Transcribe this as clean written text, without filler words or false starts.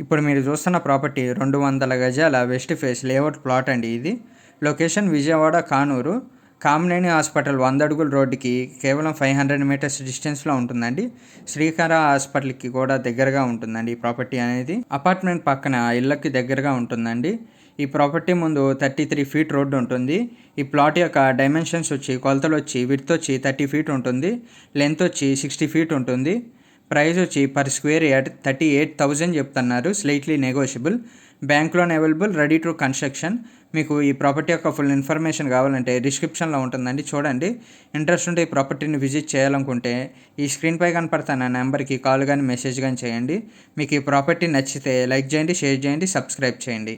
ఇప్పుడు మీరు చూస్తున్న ప్రాపర్టీ 200 గజాల వెస్ట్ ఫేస్ లేఅవుట్ ప్లాట్ అండి. ఇది లొకేషన్ విజయవాడ కానూరు కామినేని హాస్పిటల్ 100 అడుగుల రోడ్డుకి కేవలం 500 మీటర్స్ డిస్టెన్స్లో ఉంటుందండి. శ్రీకర హాస్పిటల్కి కూడా దగ్గరగా ఉంటుందండి ఈ ప్రాపర్టీ అనేది. అపార్ట్మెంట్ పక్కన ఇళ్ళకి దగ్గరగా ఉంటుందండి. ఈ ప్రాపర్టీ ముందు 33 ఫీట్ రోడ్డు ఉంటుంది. ఈ ప్లాట్ యొక్క డైమెన్షన్స్ వచ్చి కొలతలు వచ్చి విడ్త్ వచ్చి 30 ఫీట్ ఉంటుంది, లెంత్ వచ్చి 60 ఫీట్ ఉంటుంది. ప్రైస్ వచ్చి పర్ స్క్వేర్ యార్డ్ 38,000 చెప్తున్నారు, slightly negotiable. Bank loan available, ready to construction. మీకు ఈ ప్రాపర్టీ యొక్క ఫుల్ ఇన్ఫర్మేషన్ కావాలంటే డిస్క్రిప్షన్లో ఉంటుందండి, చూడండి. ఇంట్రెస్ట్ ఉంటే ఈ ప్రాపర్టీని విజిట్ చేయాలనుకుంటే ఈ స్క్రీన్పై కనపడుతున్న నెంబర్కి కాల్ కానీ మెసేజ్ కానీ చేయండి. మీకు ఈ ప్రాపర్టీ నచ్చితే లైక్ చేయండి, షేర్ చేయండి, సబ్స్క్రైబ్ చేయండి.